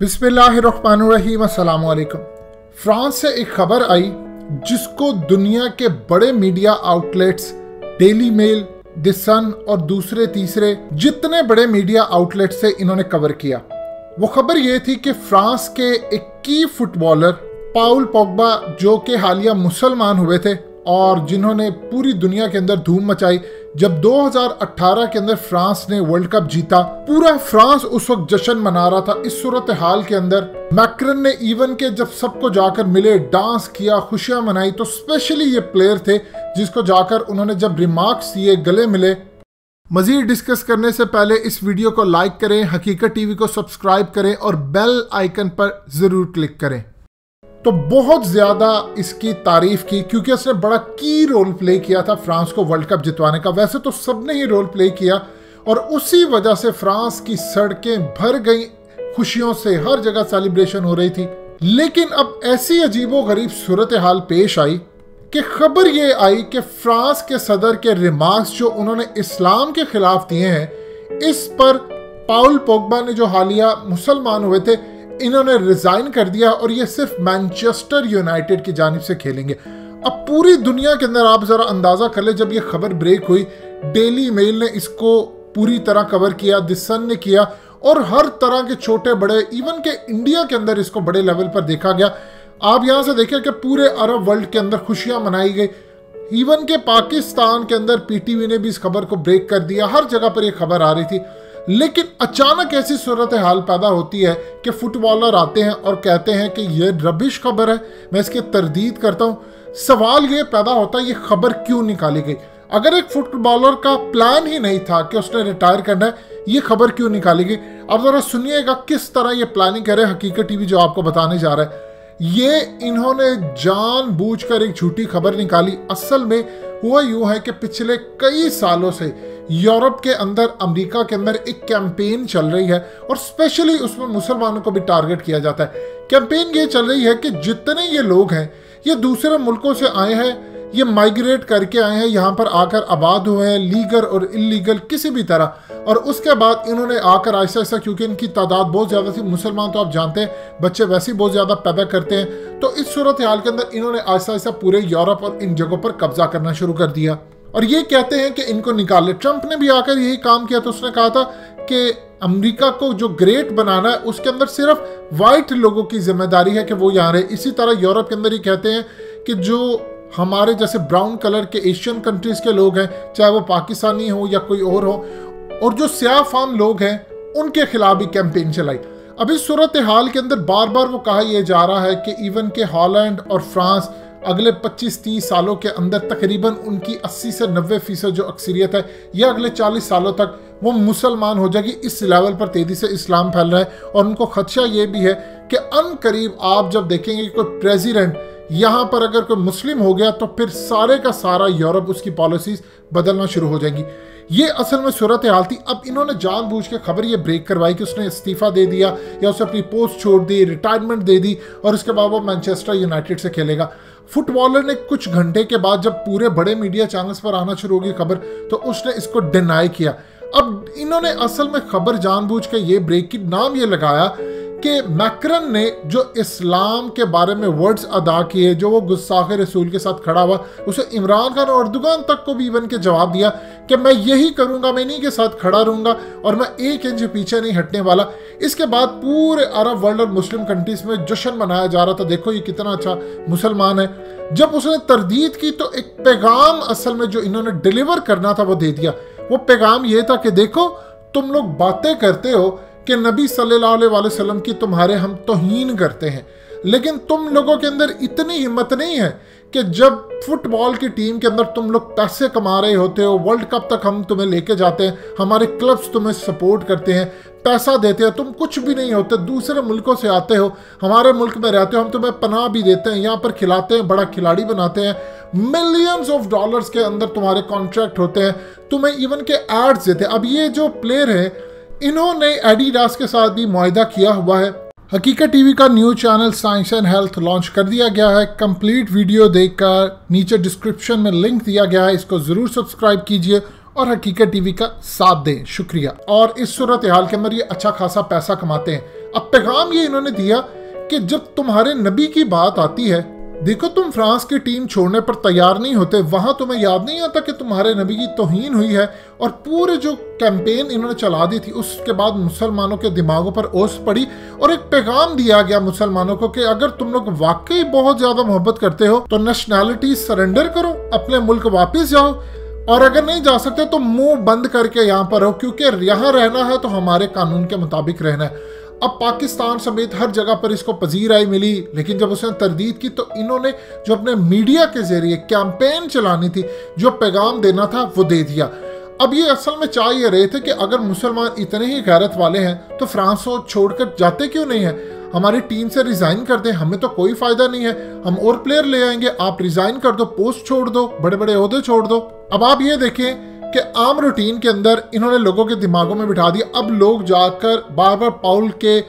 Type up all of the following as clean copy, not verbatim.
बिस्मिल्लाहिर्रहमानिर्रहीम अस्सलाम वालेकुम। फ्रांस से एक खबर आई जिसको दुनिया के बड़े media outlets Daily Mail, the Sun और दूसरे तीसरे जितने बड़े मीडिया आउटलेट से इन्होंने कवर किया। वो खबर ये थी कि फ्रांस के एक की फुटबॉलर पाउल पोग्बा, जो कि हालिया मुसलमान हुए थे और जिन्होंने पूरी दुनिया के अंदर धूम मचाई जब 2018 के अंदर फ्रांस ने वर्ल्ड कप जीता। पूरा फ्रांस उस वक्त जश्न मना रहा था। इस सूरत हाल के अंदर मैक्रन ने इवन के जब सबको जाकर मिले, डांस किया, खुशियां मनाई, तो स्पेशली ये प्लेयर थे जिसको जाकर उन्होंने जब रिमार्क्स दिए, गले मिले। मजीद डिस्कस करने से पहले इस वीडियो को लाइक करें, हकीकत टीवी को सब्सक्राइब करें और बेल आइकन पर जरूर क्लिक करें। तो बहुत ज्यादा इसकी तारीफ की क्योंकि उसने बड़ा की रोल प्ले किया था फ्रांस को वर्ल्ड कप जितवाने का। वैसे तो सबने ही रोल प्ले किया और उसी वजह से फ्रांस की सड़कें भर गई खुशियों से, हर जगह सेलिब्रेशन हो रही थी। लेकिन अब ऐसी अजीबो गरीब सूरत हाल पेश आई कि खबर ये आई कि फ्रांस के सदर के रिमार्क्स जो उन्होंने इस्लाम के खिलाफ दिए हैं, इस पर पाउल पोग्बा ने, जो हालिया मुसलमान हुए थे, इन्होंने रिजाइन कर दिया और ये सिर्फ मैनचेस्टर यूनाइटेड की जानिब से खेलेंगे। अब पूरी दुनिया के अंदर आप जरा अंदाजा कर ले, जब ये खबर ब्रेक हुई, डेली मेल ने इसको पूरी तरह कवर किया, द सन ने किया और हर तरह के छोटे बड़े, इवन के इंडिया के अंदर इसको बड़े लेवल पर देखा गया। आप यहां से देखिए कि पूरे अरब वर्ल्ड के अंदर खुशियां मनाई गई। इवन के पाकिस्तान के अंदर पीटीवी ने भी इस खबर को ब्रेक कर दिया। हर जगह पर यह खबर आ रही थी। लेकिन अचानक ऐसी सूरत हाल पैदा होती है कि फुटबॉलर आते हैं और कहते हैं कि यह रबिश खबर है, मैं इसकी तरदीद करता हूं। सवाल ये पैदा होता है, ये खबर क्यों निकाली गई? अगर एक फुटबॉलर का प्लान ही नहीं था कि उसने रिटायर करना है, ये खबर क्यों निकाली गई? अब जरा सुनिएगा किस तरह ये प्लानिंग करे हकीकत टीवी जो आपको बताने जा रहा है। ये इन्होंने जानबूझकर एक झूठी खबर निकाली। असल में हुआ यूं है कि पिछले कई सालों से यूरोप के अंदर, अमेरिका के अंदर एक कैंपेन चल रही है और स्पेशली उसमें मुसलमानों को भी टारगेट किया जाता है। कैंपेन ये चल रही है कि जितने ये लोग हैं, ये दूसरे मुल्कों से आए हैं, ये माइग्रेट करके आए हैं, यहाँ पर आकर आबाद हुए हैं, लीगल और इलीगल किसी भी तरह, और उसके बाद इन्होंने आकर ऐसा ऐसा, क्योंकि इनकी तादाद बहुत ज़्यादा थी, मुसलमान तो आप जानते हैं बच्चे वैसे ही बहुत ज़्यादा पैदा करते हैं, तो इस सूरत हाल के अंदर इन्होंने ऐसा ऐसा पूरे यूरोप और इन जगहों पर कब्जा करना शुरू कर दिया और ये कहते हैं कि इनको निकाले। ट्रंप ने भी आकर यही काम किया। तो उसने कहा था कि अमेरिका को जो ग्रेट बनाना है उसके अंदर सिर्फ वाइट लोगों की जिम्मेदारी है कि वो यहाँ रहे। इसी तरह यूरोप के अंदर ही कहते हैं कि जो हमारे जैसे ब्राउन कलर के एशियन कंट्रीज के लोग हैं, चाहे वो पाकिस्तानी हो या कोई और हो, और जो स्याह फाम लोग हैं, उनके खिलाफ भी कैंपेन चलाई। अब इस सूरत हाल के अंदर बार बार वो कहा यह जा रहा है कि इवन के हॉलैंड और फ्रांस अगले 25-30 सालों के अंदर तकरीबन उनकी 80 से 90% जो अक्सरियत है, यह अगले 40 सालों तक वो मुसलमान हो जाएगी। इस लेवल पर तेजी से इस्लाम फैल रहा है और उनको खदशा ये भी है कि अनकरीब आप जब देखेंगे कि कोई प्रेसिडेंट यहाँ पर अगर कोई मुस्लिम हो गया तो फिर सारे का सारा यूरोप उसकी पॉलिसीज बदलना शुरू हो जाएंगी। ये असल में सूरत हाल थी। अब इन्होंने जानबूझ के खबर ये ब्रेक करवाई कि उसने इस्तीफा दे दिया या उसने अपनी पोस्ट छोड़ दी, रिटायरमेंट दे दी और उसके बाद वो मैनचेस्टर यूनाइटेड से खेलेगा। फुटबॉलर ने कुछ घंटे के बाद जब पूरे बड़े मीडिया चैनल्स पर आना शुरू होगी खबर, तो उसने इसको डिनाई किया। अब इन्होंने असल में खबर जानबूझ के ये ब्रेक की, नाम ये लगाया कि मैक्रन ने जो इस्लाम के बारे में वर्ड्स अदा किए, जो वो गुस्ताखे रसूल के साथ खड़ा हुआ, उसे इमरान खान और अर्दोगान तक को भी इवन के जवाब दिया कि मैं यही करूंगा, मैं इन्हीं के साथ खड़ा रहूंगा और मैं 1 इंच पीछे नहीं हटने वाला। इसके बाद पूरे अरब वर्ल्ड और मुस्लिम कंट्रीज में जश्न मनाया जा रहा था, देखो ये कितना अच्छा मुसलमान है। जब उसने तरदीद की तो एक पैगाम असल में जो इन्होंने डिलीवर करना था वो दे दिया। वो पैगाम ये था कि देखो, तुम लोग बातें करते हो कि नबी सल्लल्लाहु अलैहि वसल्लम की तुम्हारे हम तौहीन करते हैं, लेकिन तुम लोगों के अंदर इतनी हिम्मत नहीं है कि जब फुटबॉल की टीम के अंदर तुम लोग पैसे कमा रहे होते हो, वर्ल्ड कप तक हम तुम्हें लेके जाते हैं, हमारे क्लब्स तुम्हें सपोर्ट करते हैं, पैसा देते हैं, तुम कुछ भी नहीं होते, दूसरे मुल्कों से आते हो, हमारे मुल्क में रहते हो, हम तुम्हें पनाह भी देते हैं, यहाँ पर खिलाते हैं, बड़ा खिलाड़ी बनाते हैं, मिलियंस ऑफ डॉलर्स के अंदर तुम्हारे कॉन्ट्रैक्ट होते हैं, तुम्हें इवन के एड्स देते हैं। अब ये जो प्लेयर है, इन्होंने एडिडास के साथ भी मुआहिदा किया हुआ है। हकीकत टीवी का news channel science and health launch कर दिया गया है। कंप्लीट वीडियो देखकर नीचे डिस्क्रिप्शन में लिंक दिया गया है, इसको जरूर सब्सक्राइब कीजिए और हकीकत टीवी का साथ दें। शुक्रिया। और इस सूरत हाल के अंदर ये अच्छा खासा पैसा कमाते हैं। अब पैगाम ये इन्होंने दिया कि जब तुम्हारे नबी की बात आती है, देखो तुम फ्रांस की टीम छोड़ने पर तैयार नहीं होते, वहां तुम्हें याद नहीं आता कि तुम्हारे नबी की तौहीन हुई है। और पूरे जो कैंपेन इन्होंने चला दी थी, उसके बाद मुसलमानों के दिमागों पर ओस पड़ी और एक पैगाम दिया गया मुसलमानों को कि अगर तुम लोग वाकई बहुत ज्यादा मोहब्बत करते हो तो नेशनैलिटी सरेंडर करो, अपने मुल्क वापस जाओ, और अगर नहीं जा सकते तो मुंह बंद करके यहाँ पर रहो, क्योंकि यहाँ रहना है तो हमारे कानून के मुताबिक रहना है। अब पाकिस्तान समेत हर जगह पर इसको पजीराई मिली, लेकिन जब उसने तरदीद की तो इन्होंने जो अपने मीडिया के जरिए कैंपेन चलानी थी, जो पैगाम देना था, वो दे दिया। अब ये असल में चाह ये रहे थे कि अगर मुसलमान इतने ही गैरत वाले हैं तो फ्रांस को छोड़कर जाते क्यों नहीं है, हमारी टीम से रिजाइन कर दें, हमें तो कोई फायदा नहीं है, हम और प्लेयर ले आएंगे, आप रिजाइन कर दो, पोस्ट छोड़ दो, बड़े बड़े ओहदे छोड़ दो। अब आप ये देखें कि आम रूटीन के अंदर इन्होंने लोगों के दिमागों में बिठा दिया। अब लोग जाकर बार बार पाउल के,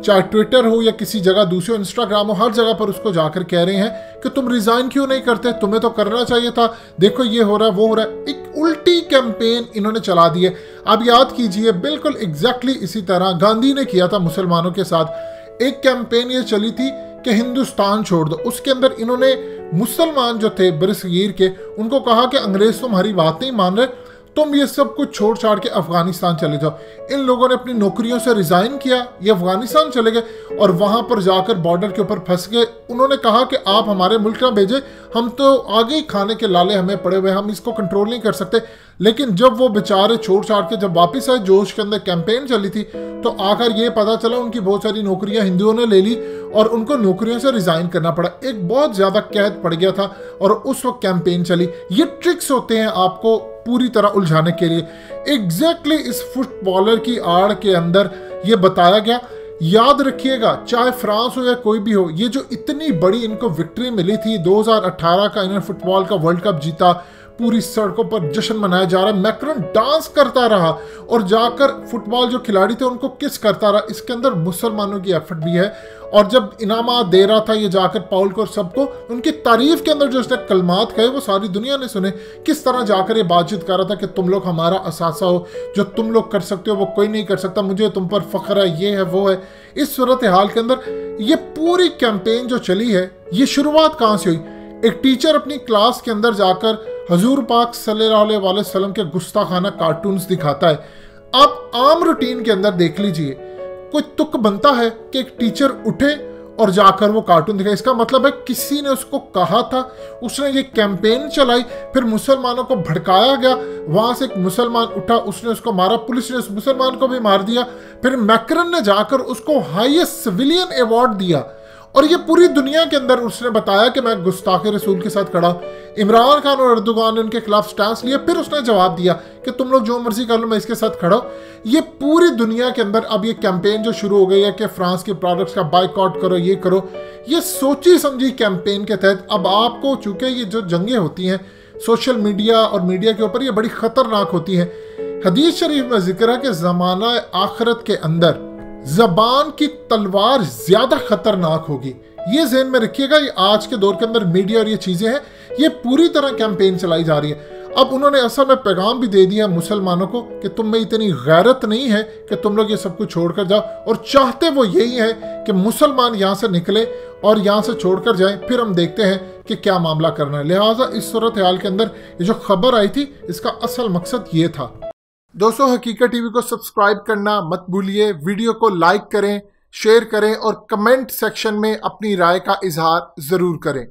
चाहे ट्विटर हो या किसी जगह दूसरे इंस्टाग्राम हो, हर जगह पर उसको जाकर कह रहे हैं कि तुम रिजाइन क्यों नहीं करते, तुम्हें तो करना चाहिए था, देखो ये हो रहा है वो हो रहा है। एक उल्टी कैंपेन इन्होंने चला दी है। अब याद कीजिए, बिल्कुल एग्जैक्टली इसी तरह गांधी ने किया था मुसलमानों के साथ। एक कैंपेन ये चली थी कि हिंदुस्तान छोड़ दो, उसके अंदर इन्होंने मुसलमान जो थे बरसगीर के, उनको कहा कि अंग्रेज तुम्हारी बात नहीं मान रहे, तुम ये सब कुछ छोड़ छाड़ के अफगानिस्तान चले जाओ। इन लोगों ने अपनी नौकरियों से रिजाइन किया, ये अफगानिस्तान चले गए और वहां पर जाकर बॉर्डर के ऊपर फंस गए। उन्होंने कहा कि आप हमारे मुल्क ना भेजे, हम तो आगे ही खाने के लाले हमें पड़े हुए, हम इसको कंट्रोल नहीं कर सकते। लेकिन जब वो बेचारे छोड़ छाड़ के जब वापस आए, जोश के अंदर कैंपेन चली थी, तो आकर ये पता चला उनकी बहुत सारी नौकरियां हिंदुओं ने ले ली और उनको नौकरियों से रिजाइन करना पड़ा। एक बहुत ज्यादा कैद पड़ गया था और उस वक्त कैंपेन चली। ये ट्रिक्स होते हैं आपको पूरी तरह उलझाने के लिए। एग्जैक्टली इस फुटबॉलर की आड़ के अंदर ये बताया गया। याद रखिएगा, चाहे फ्रांस हो या कोई भी हो, ये जो इतनी बड़ी इनको विक्ट्री मिली थी, 2018 का इन्होंने फुटबॉल का वर्ल्ड कप जीता, पूरी सड़कों पर जश्न मनाया जा रहा है, मैक्रोन डांस करता रहा और जाकर फुटबॉल जो खिलाड़ी थे उनको किस करता रहा। इसके अंदर मुसलमानों की एफर्ट भी है। और जब इनामात दे रहा था ये जाकर पाउल को और सबको, उनकी तारीफ के अंदर जो उसने कलमात कहे वो सारी दुनिया ने सुने। किस तरह जाकर ये बातचीत कर रहा था कि तुम लोग हमारा असासा हो, जो तुम लोग कर सकते हो वो कोई नहीं कर सकता, मुझे तुम पर फख्र है, ये है वो है। इस सूरत हाल के अंदर ये पूरी कैंपेन जो चली है, ये शुरुआत कहाँ से हुई? एक टीचर अपनी क्लास के अंदर जाकर हजूर पाक सल्लल्लाहु अलैहि वसल्लम के गुस्ताखाना कार्टून्स दिखाता है। आप आम रूटीन के अंदर देख लीजिए, कोई तुक बनता है कि एक टीचर उठे और जाकर वो कार्टून दिखाए। इसका मतलब है किसी ने उसको कहा था, उसने ये कैंपेन चलाई, फिर मुसलमानों को भड़काया गया, वहां से एक मुसलमान उठा, उसने उसको मारा, पुलिस ने उस मुसलमान को भी मार दिया, फिर मैक्रन ने जाकर उसको हाईएस्ट सिविलियन अवार्ड दिया और ये पूरी दुनिया के अंदर उसने बताया कि मैं गुस्ताखे रसूल के साथ खड़ा। इमरान खान और अर्दोगान ने उनके खिलाफ स्टैंस लिया, फिर उसने जवाब दिया कि तुम लोग जो मर्जी कर लो, मैं इसके साथ खड़ा हूं। ये पूरी दुनिया के अंदर अब ये कैंपेन जो शुरू हो गई है कि फ्रांस के प्रोडक्ट्स का बाइकआउट करो, ये करो, ये सोची समझी कैंपेन के तहत अब आपको, चूंकि ये जो जंगें होती हैं सोशल मीडिया और मीडिया के ऊपर, ये बड़ी खतरनाक होती हैं। हदीस शरीफ में जिक्र है कि जमाना आखिरत के अंदर जबान की तलवार ज्यादा खतरनाक होगी। ये ज़हन में रखिएगा। ये आज के दौर के अंदर मीडिया और ये चीजें हैं, ये पूरी तरह कैंपेन चलाई जा रही है। अब उन्होंने असल में पैगाम भी दे दिया मुसलमानों को कि तुम में इतनी गैरत नहीं है कि तुम लोग ये सब कुछ छोड़कर जाओ, और चाहते वो यही है कि मुसलमान यहाँ से निकले और यहाँ से छोड़कर जाएं, फिर हम देखते हैं कि क्या मामला करना है। लिहाजा इस सूरत हाल के अंदर ये जो खबर आई थी, इसका असल मकसद ये था। दोस्तों, हकीकत टीवी को सब्सक्राइब करना मत भूलिए, वीडियो को लाइक करें, शेयर करें और कमेंट सेक्शन में अपनी राय का इजहार जरूर करें।